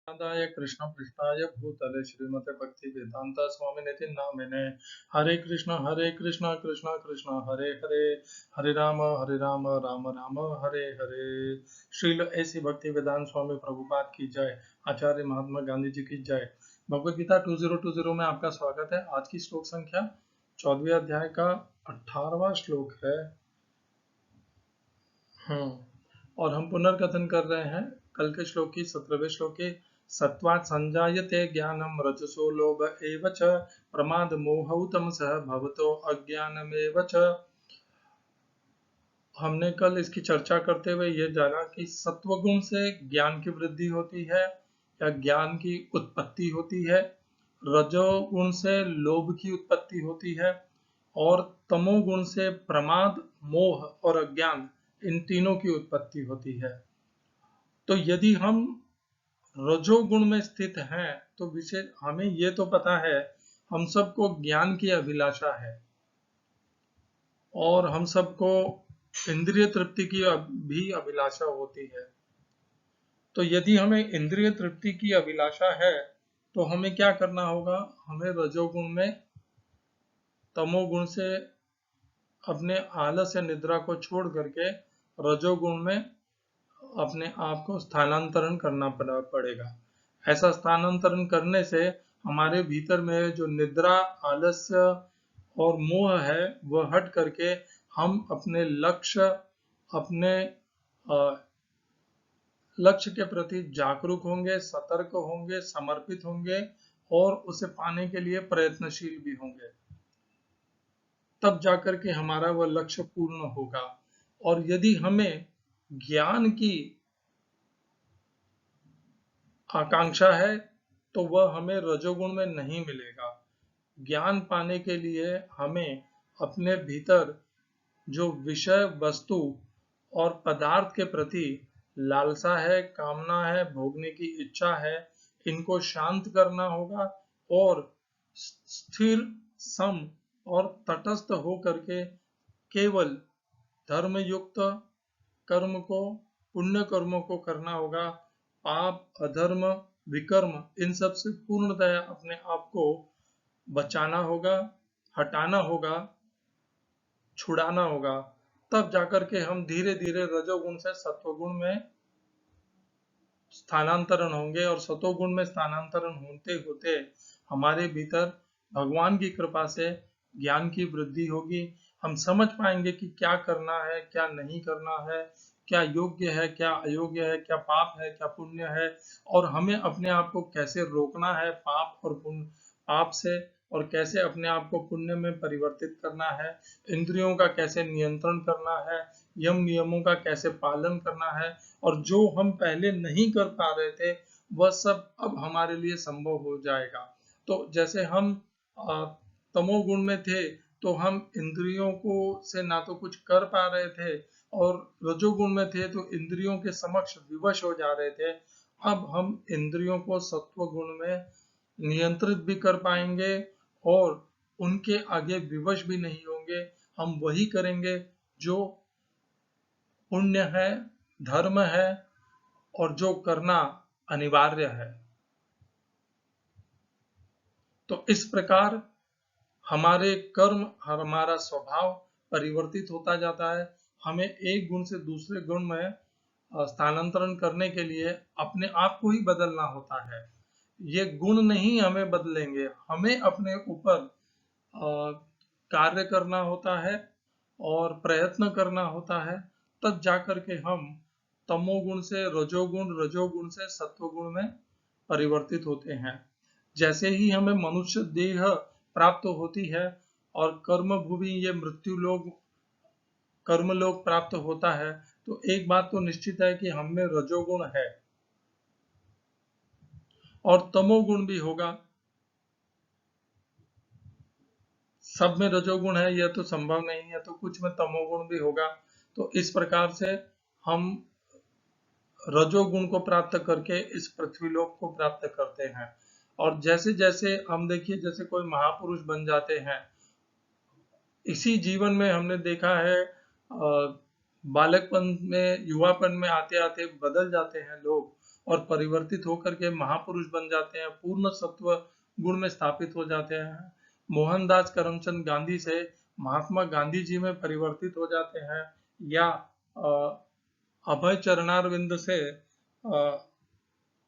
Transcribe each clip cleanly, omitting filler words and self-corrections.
दाय कृष्ण पृष्ठाय भूतले श्रीमते भक्ति वेदांता स्वामी नितिन नामिने हरे कृष्ण कृष्ण कृष्ण हरे हरे हरे राम राम राम हरे हरे। श्रील ऐसी भक्ति वेदांत स्वामी प्रभुपाद की जय। आचार्य महात्मा गांधी जी की जय। भगवद गीता 2020 में आपका स्वागत है। आज की श्लोक संख्या 14वें अध्याय का 18वां श्लोक है। और हम पुनर्कथन कर रहे हैं कल के श्लोक की 17वें श्लोक के। सत्वात् संजायते ज्ञानम रजसो लोभ एव च प्रमाद मोहौ तमसः भवतो अज्ञानमेव च। हमने कल इसकी चर्चा करते हुए ये जाना कि सत्वगुण से ज्ञान की वृद्धि होती है या ज्ञान की उत्पत्ति होती है, रजोगुण से लोभ की उत्पत्ति होती है और तमोगुण से प्रमाद, मोह और अज्ञान, इन तीनों की उत्पत्ति होती है। तो यदि हम रजोगुण में स्थित हैं तो विशेष हमें ये तो पता है, हम सबको ज्ञान की अभिलाषा है और हम सबको इंद्रिय तृप्ति की भी अभिलाषा होती है। तो यदि हमें इंद्रिय तृप्ति की अभिलाषा है तो हमें क्या करना होगा? हमें रजोगुण में, तमोगुण से अपने आलस या निद्रा को छोड़ करके रजोगुण में अपने आप को स्थानांतरण करना पड़ेगा। ऐसा स्थानांतरण करने से हमारे भीतर में जो निद्रा, आलस्य और मोह है वह हट करके हम अपने लक्ष्य के प्रति जागरूक होंगे, सतर्क होंगे, समर्पित होंगे और उसे पाने के लिए प्रयत्नशील भी होंगे। तब जाकर के हमारा वह लक्ष्य पूर्ण होगा। और यदि हमें ज्ञान की आकांक्षा है तो वह हमें रजोगुण में नहीं मिलेगा। ज्ञान पाने के लिए हमें अपने भीतर जो विषय वस्तु और पदार्थ के प्रति लालसा है, कामना है, भोगने की इच्छा है, इनको शांत करना होगा और स्थिर, सम और तटस्थ हो करके केवल धर्मयुक्त कर्म को, पुण्य कर्मों को करना होगा। पाप, अधर्म, विकर्म, इन सब से पूर्णतया अपने आप को बचाना होगा, हटाना होगा, छुड़ाना होगा। तब जाकर के हम धीरे धीरे रजोगुण से सत्वगुण में स्थानांतरण होंगे और सतोगुण में स्थानांतरण होते होते हमारे भीतर भगवान की कृपा से ज्ञान की वृद्धि होगी। हम समझ पाएंगे कि क्या करना है, क्या नहीं करना है, क्या योग्य है, क्या अयोग्य है, क्या पाप है, क्या पुण्य है, और हमें अपने आप को कैसे रोकना है पाप से, और कैसे अपने आप को पुण्य में परिवर्तित करना है, इंद्रियों का कैसे नियंत्रण करना है, यम नियमों का कैसे पालन करना है, और जो हम पहले नहीं कर पा रहे थे वह सब अब हमारे लिए संभव हो जाएगा। तो जैसे हम तमोगुण में थे तो हम इंद्रियों को से ना तो कुछ कर पा रहे थे और रजोगुण में थे तो इंद्रियों के समक्ष विवश हो जा रहे थे। अब हम इंद्रियों को सत्व गुण में नियंत्रित भी कर पाएंगे और उनके आगे विवश भी नहीं होंगे। हम वही करेंगे जो पुण्य है, धर्म है और जो करना अनिवार्य है। तो इस प्रकार हमारे कर्म, हमारा स्वभाव परिवर्तित होता जाता है। हमें एक गुण से दूसरे गुण में स्थानांतरण करने के लिए अपने आप को ही बदलना होता है। ये गुण नहीं हमें बदलेंगे, हमें अपने ऊपर कार्य करना होता है और प्रयत्न करना होता है। तब जाकर के हम तमोगुण से रजोगुण, रजोगुण से सत्वगुण में परिवर्तित होते हैं। जैसे ही हमें मनुष्य देह प्राप्त होती है और कर्म भूमि, ये मृत्यु लोक, कर्म लोक प्राप्त होता है, तो एक बात तो निश्चित है कि हम में रजोगुण है और तमोगुण भी होगा। सब में रजोगुण है यह तो संभव नहीं है, तो कुछ में तमोगुण भी होगा। तो इस प्रकार से हम रजोगुण को प्राप्त करके इस पृथ्वीलोक को प्राप्त करते हैं। और जैसे जैसे हम देखिए, जैसे कोई महापुरुष बन जाते हैं, इसी जीवन में हमने देखा है बालकपन में, युवापन में आते आते बदल जाते हैं लोग और परिवर्तित होकर के महापुरुष बन जाते हैं, पूर्ण सत्व गुण में स्थापित हो जाते हैं। मोहनदास करमचंद गांधी से महात्मा गांधी जी में परिवर्तित हो जाते हैं, या अभय चरणारविंद से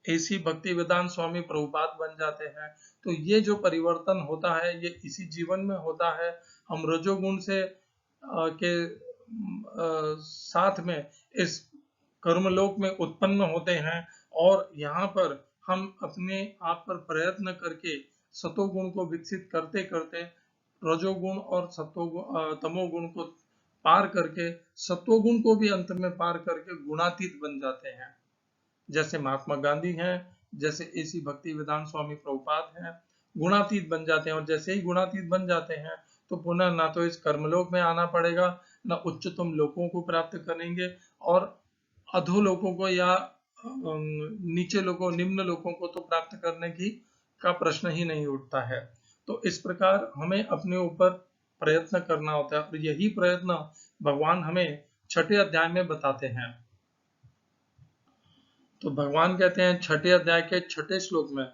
ऐसी भक्ति वेदांत स्वामी प्रभुपाद बन जाते हैं। तो ये जो परिवर्तन होता है ये इसी जीवन में होता है। हम रजोगुण से के साथ में इस कर्मलोक में उत्पन्न होते हैं, और यहाँ पर हम अपने आप पर प्रयत्न करके सतोगुण को विकसित करते करते रजोगुण और तमोगुण को पार करके सत्वगुण को भी अंत में पार करके गुणातीत बन जाते हैं। जैसे महात्मा गांधी हैं, जैसे ऐसी भक्ति वेदांत स्वामी प्रभुपाद हैं, गुणातीत बन जाते हैं। और जैसे ही गुणातीत बन जाते हैं तो पुनः ना तो इस कर्मलोक में आना पड़ेगा, ना उच्चतम लोकों को प्राप्त करेंगे, और अधोलोकों को या नीचे लोगों निम्न लोकों को तो प्राप्त करने की का प्रश्न ही नहीं उठता है। तो इस प्रकार हमें अपने ऊपर प्रयत्न करना होता है, और यही प्रयत्न भगवान हमें छठे अध्याय में बताते हैं। तो भगवान कहते हैं छठे अध्याय के छठे श्लोक में,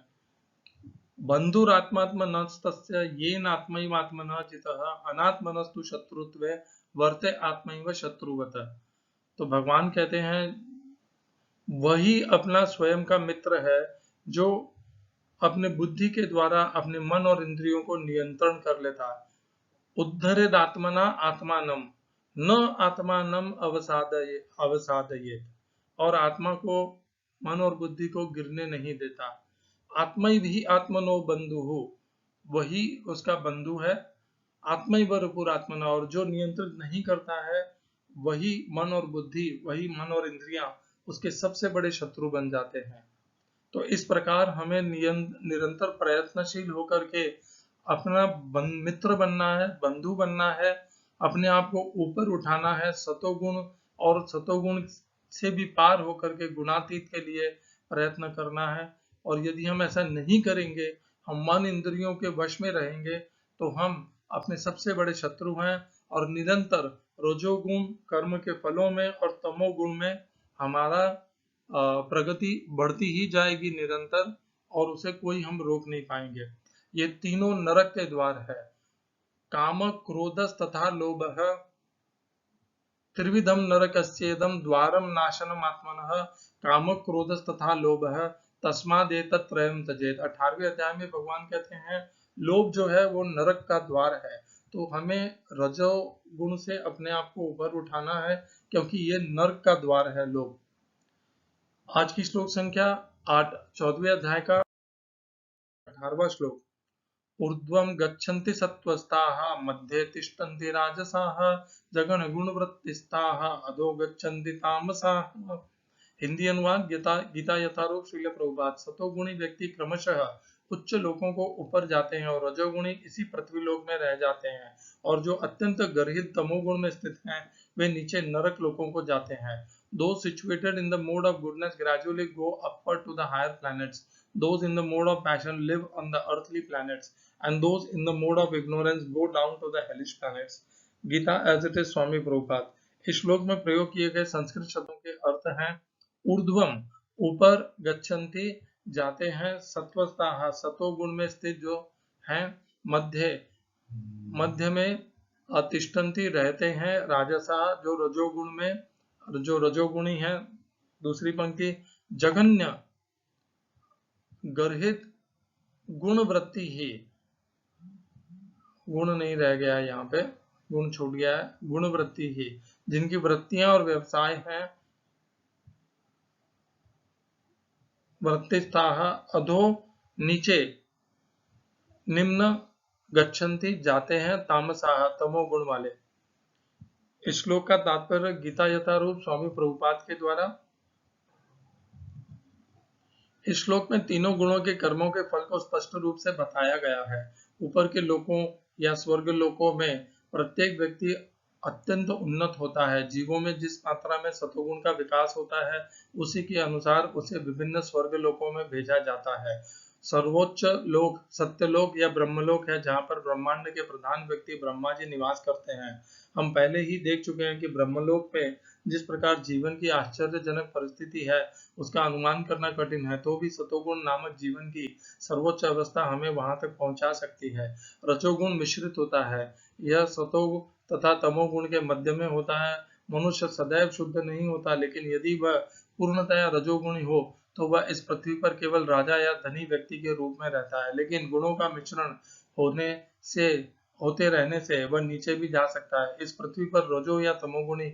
बंधुरात्मात्मनस्तस्य येन आत्मैवात्मनः जितः अनात्मनस्तु शत्रुत्वे वर्ते आत्मैव शत्रुवत। तो भगवान कहते हैं वही अपना स्वयं का मित्र है जो अपने बुद्धि के द्वारा अपने मन और इंद्रियों को नियंत्रण कर लेता है। उद्धरेद आत्मना आत्मानम न आत्मानम अवसादये, और आत्मा को मन और बुद्धि को गिरने नहीं देता। आत्मै भी आत्मनो बंधु हो, वही उसका बंधु है। आत्मै वरपुर आत्मना, और जो नियंत्रित नहीं करता है वही मन और बुद्धि, वही मन और इंद्रियां उसके सबसे बड़े शत्रु बन जाते हैं। तो इस प्रकार हमें निरंतर प्रयत्नशील होकर के अपना मित्र बनना है, बंधु बनना है, अपने आप को ऊपर उठाना है सतोगुण, और सतोगुण से भी पार होकर के गुणातीत के लिए प्रयत्न करना है। और यदि हम ऐसा नहीं करेंगे, हम मन इंद्रियों के वश में रहेंगे, तो हम अपने सबसे बड़े शत्रु हैं, और निरंतर रजोगुण कर्म के फलों में और तमोगुण में हमारा प्रगति बढ़ती ही जाएगी निरंतर, और उसे कोई हम रोक नहीं पाएंगे। ये तीनों नरक के द्वार है। काम क्रोधस तथा लोभः त्रिविधम नरकस्येदं द्वारम नाशनम आत्मनः काम क्रोधस तथा लोभः तस्मादेतत्त्रयं त्यजेत। 18वें अध्याय में भगवान कहते हैं लोभ जो है वो नरक का द्वार है। तो हमें रजोगुण से अपने आप को ऊपर उठाना है, क्योंकि ये नरक का द्वार है लोभ। आज की श्लोक संख्या 8, 14वें अध्याय का 18वां श्लोक। ऊर्ध्वं गच्छन्ति सत्त्वस्थाः मध्ये तिष्ठन्ति राजसाः जगन गुणवृत्तिस्ताः अधो गच्छन्ति तामसाः। हिंदी अनुवाद गीता यथारूप श्रील प्रभुपाद। सतोगुणी व्यक्ति क्रमशः उच्च लोकों को ऊपर जाते हैं, और रजोगुणी इसी पृथ्वी लोक में रह जाते हैं, और जो अत्यंत गर्हित तमोगुण में स्थित हैं वे नीचे नरक लोकों को जाते हैं। Those situated in the mode of goodness gradually go upward to the higher planets. Those in the mode of passion live on the earthly planets, and those in the mode of ignorance go down to the hellish planets. Gita as it is स्वामी प्रभुपाद। इस श्लोक में प्रयोग किए गए संस्कृत शब्दों के अर्थ हैं ऊर्ध्वम ऊपर, गच्छन्ति जाते हैं, सत्वस्थाः सतोगुण में स्थित जो हैं, मध्य में तिष्ठन्ति रहते हैं, राजसा जो रजोगुणी है। दूसरी पंक्ति जघन्य गर्हित गुणवृत्ति ही, गुण नहीं रह गया यहाँ पे, गुण छूट गया है, गुणवृत्ति ही, जिनकी वृत्तियां और व्यवसाय हैं। वृत्तिस्थाः अधो नीचे, निम्न गच्छन्ति जाते हैं, तामसाः तमोगुण वाले। इस श्लोक का तात्पर्य गीता यथारूप स्वामी प्रभुपाद के द्वारा। इस श्लोक में तीनों गुणों के कर्मों के फल को स्पष्ट रूप से बताया गया है। ऊपर के लोकों या स्वर्ग लोकों में प्रत्येक व्यक्ति अत्यंत उन्नत होता है। जीवों में जिस मात्रा में सतोगुण का विकास होता है उसी के अनुसार उसे विभिन्न स्वर्ग लोकों में भेजा जाता है। सर्वोच्च लोक सत्यलोक या ब्रह्मलोक है, जहाँ पर ब्रह्मांड के प्रधान व्यक्ति ब्रह्मा जी निवास करते हैं। हम पहले ही देख चुके हैं कि ब्रह्मलोक में जिस प्रकार जीवन की आश्चर्यजनक परिस्थिति है उसका अनुमान करना कठिन है, तो भी सतोगुण नामक जीवन की सर्वोच्च अवस्था हमें वहां तक पहुंचा सकती है। रजोगुण मिश्रित होता है, यह सतोगुण तथा तमोगुण के मध्य में होता है। मनुष्य सदैव शुद्ध नहीं होता, लेकिन यदि वह पूर्णतया रजोगुणी हो तो वह इस पृथ्वी पर केवल राजा या धनी व्यक्ति के रूप में रहता है, लेकिन गुणों का मिश्रण होते रहने से वह नीचे भी जा सकता है। इस पृथ्वी पर रजो या तमोगुणी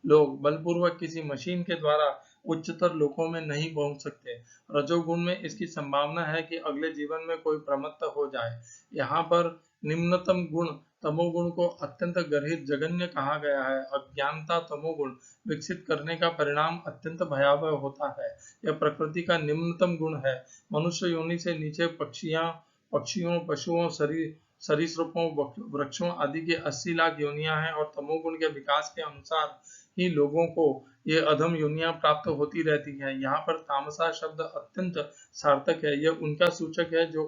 लोग बलपूर्वक किसी मशीन के द्वारा उच्चतर लोकों में नहीं पहुंच सकते। रजोगुण में इसकी संभावना है कि अगले जीवन में कोई प्रमत्त हो जाए। यहाँ पर निम्नतम गुण तमोगुण को अत्यंत गर्हित जघन्य कहा गया है। अज्ञानता तमोगुण विकसित करने का परिणाम अत्यंत भयावह होता है। यह प्रकृति का निम्नतम गुण है। मनुष्य योनि से नीचे पक्षियों, पशुओं, सरीसृपों, वृक्षों आदि के 80 लाख योनियां हैं, और तमोगुण के विकास के अनुसार ही लोगों को ये अधम योनियां प्राप्त होती रहती हैं। यहाँ पर तामसा शब्द अत्यंत सार्थक है। यह उनका सूचक है जो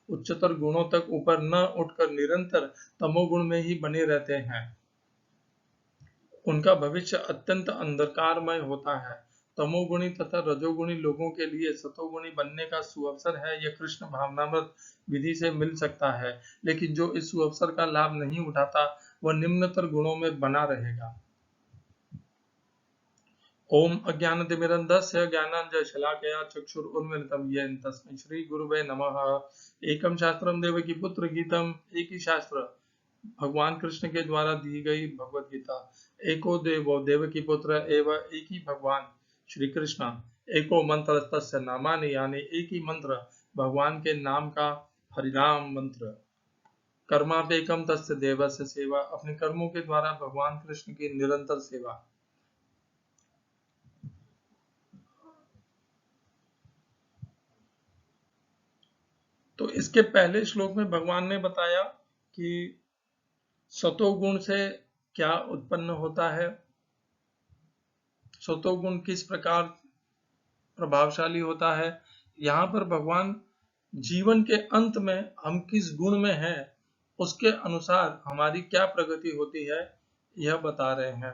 उच्चतर गुणों तक ऊपर न उठकर निरंतर तमोगुण में ही बने रहते हैं। उनका भविष्य अत्यंत अंधकारमय होता है। तमोगुणी तथा रजोगुणी लोगों के लिए सतोगुणी बनने का सुअवसर है। यह कृष्ण भावनामृत विधि से मिल सकता है, लेकिन जो इस सुअवसर का लाभ नहीं उठाता वह निम्नतर गुणों में बना रहेगा। ओम अज्ञानतिमिरन्धस्य ज्ञानाञ्जनशलाकया चक्षुरुन्मिलितं येन तस्मै श्रीगुरुवे नमः। एकम शास्त्रम देवकीपुत्र गीतम, एक ही शास्त्र भगवान कृष्ण के द्वारा दी गई भगवत गीता। एको देवो देवकी पुत्र एवं एक ही भगवान श्री कृष्ण। एको मंत्र तस्य नामानि, यानी एक ही मंत्र भगवान के नाम का हरिनाम मंत्र। कर्मापेकम तस्य देवस्य सेवा, अपने कर्मों के द्वारा भगवान कृष्ण की निरंतर सेवा। तो इसके पहले श्लोक में भगवान ने बताया कि सतोगुण से क्या उत्पन्न होता है, सतोगुण किस प्रकार प्रभावशाली होता है। यहाँ पर भगवान जीवन के अंत में हम किस गुण में हैं उसके अनुसार हमारी क्या प्रगति होती है यह बता रहे हैं।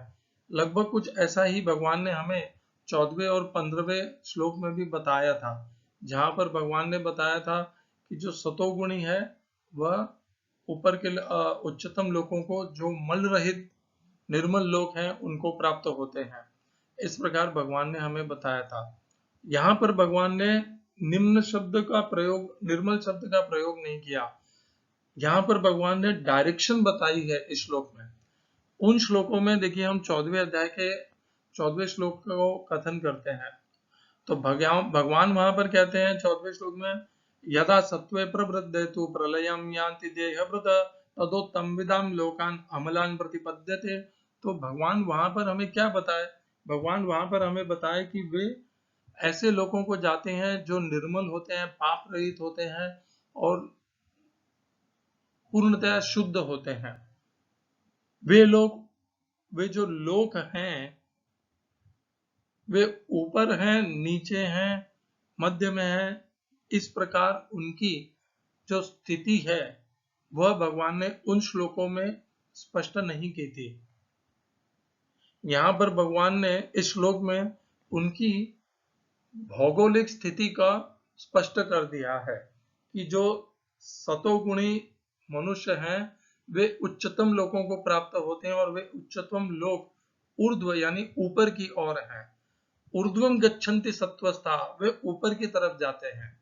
लगभग कुछ ऐसा ही भगवान ने हमें 14वें और 15वें श्लोक में भी बताया था, जहाँ पर भगवान ने बताया था कि जो सतोगुणी है वह ऊपर के उच्चतम लोकों को, जो मल रहित निर्मल लोक हैं, उनको प्राप्त होते हैं। इस प्रकार भगवान ने हमें बताया था। यहाँ पर भगवान ने निम्न शब्द का प्रयोग, निर्मल शब्द का प्रयोग नहीं किया। यहाँ पर भगवान ने डायरेक्शन बताई है इस श्लोक में। उन श्लोकों में देखिए, हम 14वें अध्याय के 14वें श्लोक को कथन करते हैं, तो भगवान वहां पर कहते हैं 14वें श्लोक में, यदा सत्वे प्रवृद्धेतु प्रलयं यान्ति देहभृत तदोत्तम विदाम लोकान अमलान प्रतिपद्यते। तो भगवान वहां पर हमें क्या बताए, भगवान वहां पर हमें बताए कि वे ऐसे लोगों को जाते हैं जो निर्मल होते हैं, पाप रहित होते हैं और पूर्णतया शुद्ध होते हैं। वे जो लोक हैं वे ऊपर हैं, नीचे हैं, मध्य में हैं। इस प्रकार उनकी जो स्थिति है वह भगवान ने उन श्लोकों में स्पष्ट नहीं की थी। यहाँ पर भगवान ने इस श्लोक में उनकी भौगोलिक स्थिति का स्पष्ट कर दिया है कि जो सतोगुणी मनुष्य हैं वे उच्चतम लोकों को प्राप्त होते हैं, और वे उच्चतम लोक ऊर्ध्व यानी ऊपर की ओर हैं। ऊर्ध्वम गच्छन्ति सत्वस्था, वे ऊपर की तरफ जाते हैं।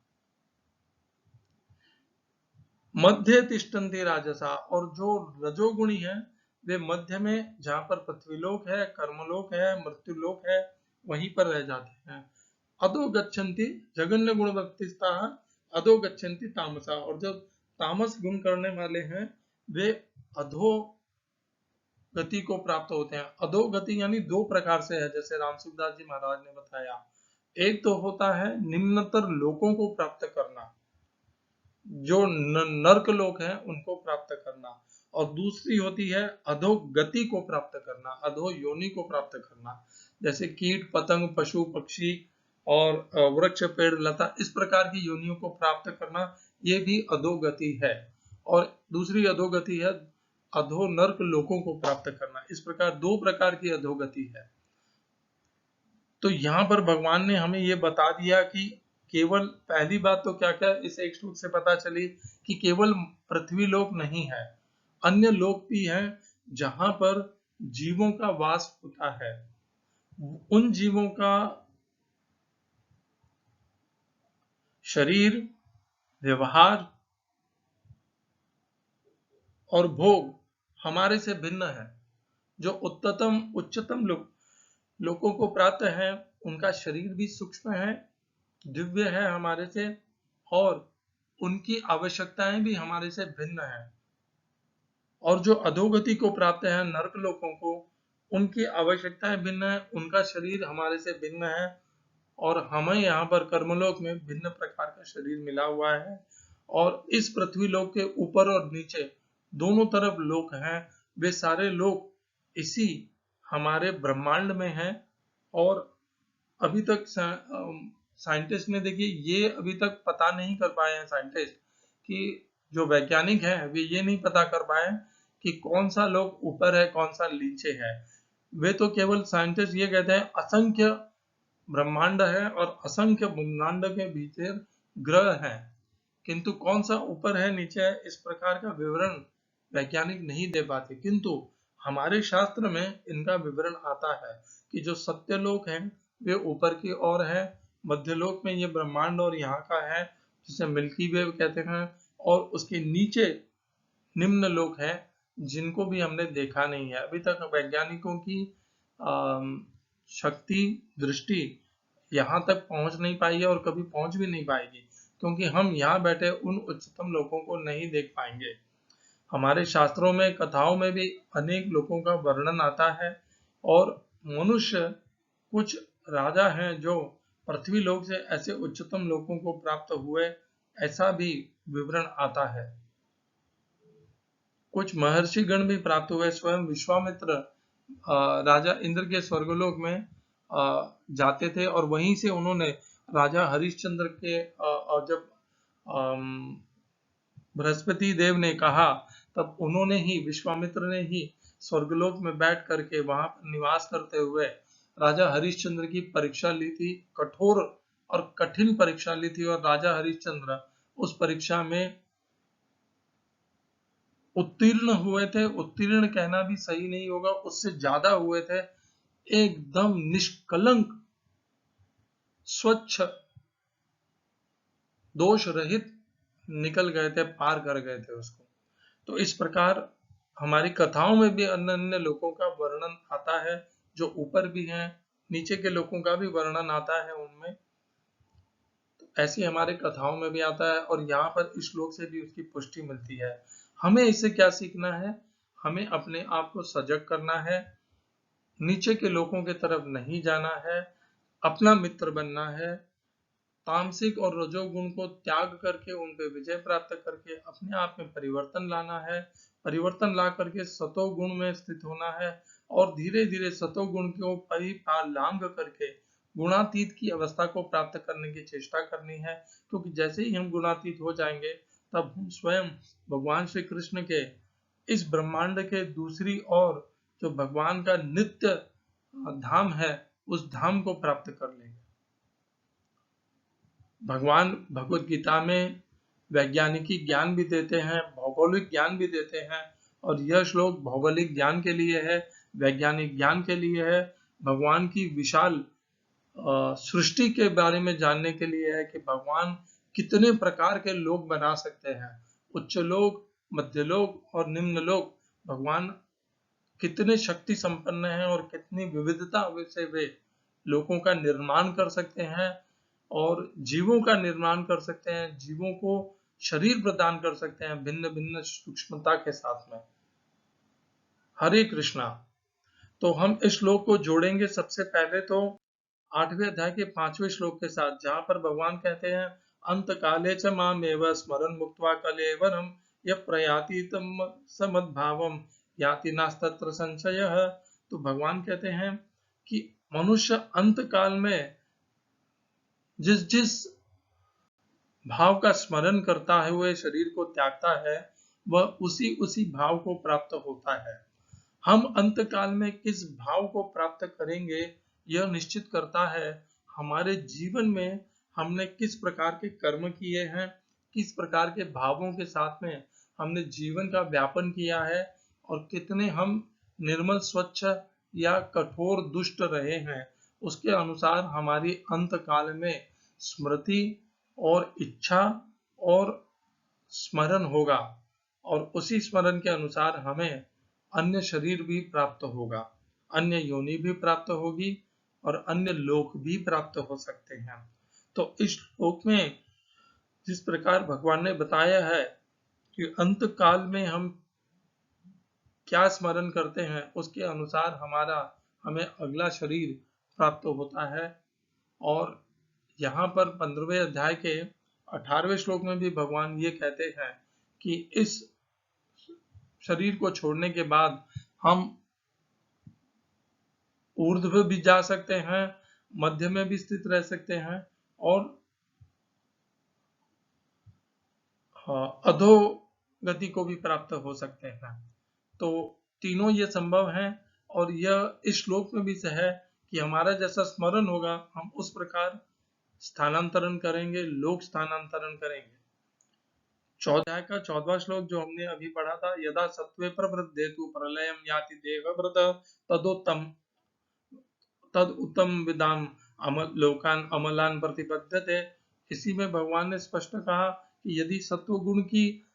मध्य तिष्ठन्ति राजसा, और जो रजोगुणी है वे मध्य में, जहां पर पृथ्वीलोक है, कर्मलोक है, मृत्युलोक है, वहीं पर रह जाते हैं। अधो गच्छन्ति जघन्य गुणवत्तिस्ता अधो गच्छन्ति तामसा, और जो तामस गुण करने वाले हैं वे अधो गति को प्राप्त होते हैं। अधो गति यानी दो प्रकार से है, जैसे राम सुखदास जी महाराज ने बताया। एक तो होता है निम्नतर लोकों को प्राप्त करना, जो नर्क लोक हैं उनको प्राप्त करना, और दूसरी होती है अधो गति को प्राप्त करना, अधो योनि को प्राप्त करना, जैसे कीट पतंग, पशु पक्षी और वृक्ष पेड़ लता, इस प्रकार की योनियों को प्राप्त करना, ये भी अधोगति है। और दूसरी अधोगति है अधो नर्क लोकों को प्राप्त करना। इस प्रकार दो प्रकार की अधोगति है। तो यहाँ पर भगवान ने हमें ये बता दिया कि केवल पहली बात तो क्या क्या इस एक श्लोक से पता चली कि केवल पृथ्वी लोक नहीं है, अन्य लोक भी हैं जहां पर जीवों का वास होता है। उन जीवों का शरीर, व्यवहार और भोग हमारे से भिन्न है। जो उच्चतम लोगों को प्राप्त है, उनका शरीर भी सूक्ष्म है, दिव्य है हमारे से, और उनकी आवश्यकताएं भी हमारे से भिन्न है। और जो अधोगति को प्राप्त है, नरक लोगों को, उनकी आवश्यकताएं भिन्न है, उनका शरीर हमारे से भिन्न है, और हमें यहाँ पर कर्मलोक में भिन्न प्रकार का शरीर मिला हुआ है। और इस पृथ्वी लोक के ऊपर और नीचे दोनों तरफ लोक हैं, वे सारे लोक इसी हमारे ब्रह्मांड में हैं। और अभी तक साइंटिस्ट ने, देखिए, ये अभी तक पता नहीं कर पाए हैं साइंटिस्ट कि जो वैज्ञानिक हैं वे ये नहीं पता कर पाए कि कौन सा लोक ऊपर है कौन सा नीचे है। वे तो केवल साइंटिस्ट ये कहते हैं असंख्य ब्रह्मांड है और असंख्य ब्रह्मांड के भीतर ग्रह हैं, किंतु कौन सा ऊपर है नीचे है इस प्रकार का विवरण वैज्ञानिक नहीं दे पाते। किंतु हमारे शास्त्र में इनका विवरण आता है कि जो सत्यलोक है वे ऊपर की ओर है, मध्यलोक में ये ब्रह्मांड और यहाँ का है जिसे मिल्की वे कहते हैं, और उसके नीचे निम्न लोक है जिनको भी हमने देखा नहीं है। अभी तक वैज्ञानिकों की शक्ति, दृष्टि यहाँ तक पहुंच नहीं पाई है और कभी पहुंच भी नहीं पाएगी, क्योंकि हम यहाँ बैठे उन उच्चतम लोकों को नहीं देख पाएंगे। हमारे शास्त्रों में, कथाओं में भी अनेक लोकों का वर्णन आता है, और मनुष्य कुछ राजा हैं जो पृथ्वी लोक से ऐसे उच्चतम लोकों को प्राप्त हुए, ऐसा भी विवरण आता है। कुछ महर्षि गण भी प्राप्त हुए। स्वयं विश्वामित्र राजा इंद्र के स्वर्गलोक में जाते थे, और वहीं से उन्होंने राजा हरिश्चंद्र के, जब बृहस्पति देव ने कहा, तब उन्होंने ही, विश्वामित्र ने ही स्वर्गलोक में बैठ करके वहां पर निवास करते हुए राजा हरिश्चंद्र की परीक्षा ली थी, कठोर और कठिन परीक्षा ली थी, और राजा हरिश्चंद्र उस परीक्षा में उत्तीर्ण हुए थे। उत्तीर्ण कहना भी सही नहीं होगा, उससे ज्यादा हुए थे। एकदम निष्कलंक, स्वच्छ, दोष रहित निकल गए थे, पार कर गए थे उसको। तो इस प्रकार हमारी कथाओं में भी अन्य अन्य लोगों का वर्णन आता है, जो ऊपर भी हैं, नीचे के लोगों का भी वर्णन आता है उनमें। तो ऐसे हमारे कथाओं में भी आता है, और यहाँ पर इस श्लोक से भी उसकी पुष्टि मिलती है। हमें इससे क्या सीखना है? हमें अपने आप को सजग करना है, नीचे के लोगों की तरफ नहीं जाना है, अपना मित्र बनना है, तामसिक और रजोगुण को त्याग करके उन पे विजय प्राप्त करके अपने आप में परिवर्तन लाना है, परिवर्तन ला करके सतोगुण में स्थित होना है, और धीरे धीरे सतोगुण को परिपालांग करके गुणातीत की अवस्था को प्राप्त करने की चेष्टा करनी है। क्योंकि जैसे ही हम गुणातीत हो जाएंगे, तब हम स्वयं भगवान श्री कृष्ण के इस ब्रह्मांड के दूसरी ओर जो भगवान का नित्य धाम है, उस धाम को प्राप्त कर लेंगे। भगवान भगवत गीता में वैज्ञानिकी ज्ञान भी देते हैं, भौगोलिक ज्ञान भी देते हैं, और यह श्लोक भौगोलिक ज्ञान के लिए है, वैज्ञानिक ज्ञान के लिए है, भगवान की विशाल सृष्टि के बारे में जानने के लिए है कि भगवान कितने प्रकार के लोक बना सकते हैं, उच्च लोक, मध्य लोक और निम्न लोक। भगवान कितने शक्ति संपन्न हैं और कितनी विविधता से वे लोकों का निर्माण कर सकते हैं और जीवों का निर्माण कर सकते हैं, जीवों को शरीर प्रदान कर सकते हैं भिन्न भिन्न सूक्ष्मता के साथ में। हरे कृष्णा। तो हम इस श्लोक को जोड़ेंगे सबसे पहले तो 8वें अध्याय के 5वें श्लोक के साथ, जहां पर भगवान कहते हैं, अंत काले च मामेव स्मरन् मुक्त्वा कलेवरम् यः प्रयाति तम् समद्भावम् याति नास्तत्र संशयः। तो भगवान कहते हैं कि मनुष्य अंत काल में जिस जिस भाव का स्मरण करता है, हुए शरीर को त्यागता है, वह उसी उसी भाव को प्राप्त होता है। हम अंत काल में किस भाव को प्राप्त करेंगे यह निश्चित करता है हमारे जीवन में हमने किस प्रकार के कर्म किए हैं, किस प्रकार के भावों के साथ में हमने जीवन का व्यापन किया है और कितने हम निर्मल स्वच्छ या कठोर दुष्ट रहे हैं। उसके अनुसार हमारी अंत काल में स्मृति और इच्छा और स्मरण होगा और उसी स्मरण के अनुसार हमें अन्य शरीर भी प्राप्त होगा, अन्य योनि भी प्राप्त होगी और अन्य लोक भी प्राप्त हो सकते हैं। तो इस श्लोक में जिस प्रकार भगवान ने बताया है कि अंत काल में हम क्या स्मरण करते हैं उसके अनुसार हमें अगला शरीर प्राप्त होता है। और यहाँ पर 15वें अध्याय के 18वें श्लोक में भी भगवान ये कहते हैं कि इस शरीर को छोड़ने के बाद हम ऊर्ध्व भी जा सकते हैं, मध्य में भी स्थित रह सकते हैं और अधोगति को भी प्राप्त हो सकते हैं। तो तीनों ये संभव हैं और यह इस श्लोक में भी से है कि हमारा जैसा स्मरण होगा हम उस प्रकार स्थानांतरण करेंगे, लोक स्थानांतरण करेंगे। 14 का 14वां श्लोक जो हमने अभी पढ़ा था, यदा सत्वे प्रवृद्धेतु प्रलयम याति देहभृत तद उत्तम विदाम लोकान अमलान प्रतिपद्यते। इसी में भगवान ने स्पष्ट कहा कि यदि सत्व गुण की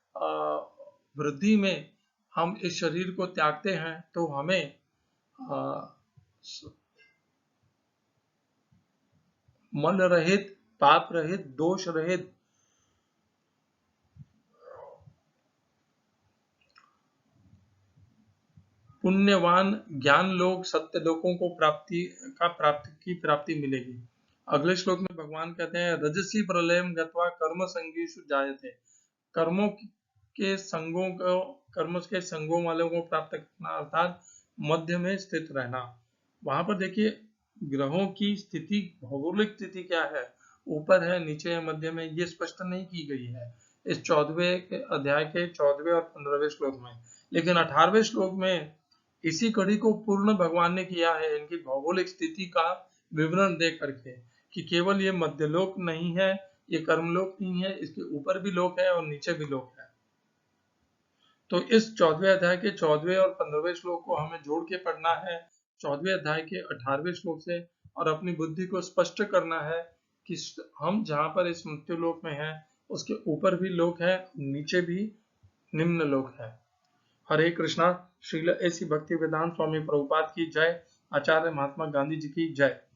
वृद्धि में हम इस शरीर को त्यागते हैं तो हमें मन रहित, पाप रहित, दोष रहित पुण्यवान ज्ञान लोक सत्य लोकों को प्राप्ति मिलेगी। अगले श्लोक में भगवान कहते हैं रजसी प्रलयम गत्वा कर्म संगीषु जायते। कर्म के संगों वालों को प्राप्त करना अर्थात मध्य में स्थित रहना। वहां पर देखिए ग्रहों की स्थिति, भौगोलिक स्थिति क्या है, ऊपर है, नीचे है, मध्य में, ये स्पष्ट नहीं की गई है इस 14वें अध्याय के 14वें और 15वें श्लोक में। लेकिन 18वें श्लोक में इसी कड़ी को पूर्ण भगवान ने किया है इनकी भौगोलिक स्थिति का विवरण दे करके कि केवल ये मध्यलोक नहीं है, ये कर्मलोक नहीं है, इसके ऊपर भी लोक है और नीचे भी लोक है। तो इस 14वें अध्याय के 14वें और 15वें श्लोक को हमें जोड़ के पढ़ना है 14वें अध्याय के 18वें श्लोक से और अपनी बुद्धि को स्पष्ट करना है कि हम जहाँ पर इस मृत्युलोक में हैं उसके ऊपर भी लोक है, नीचे भी निम्न लोक है। हरे कृष्णा। श्रील ऐसी भक्ति वेदांत स्वामी प्रभुपाद की जय। आचार्य महात्मा गांधी जी की जय।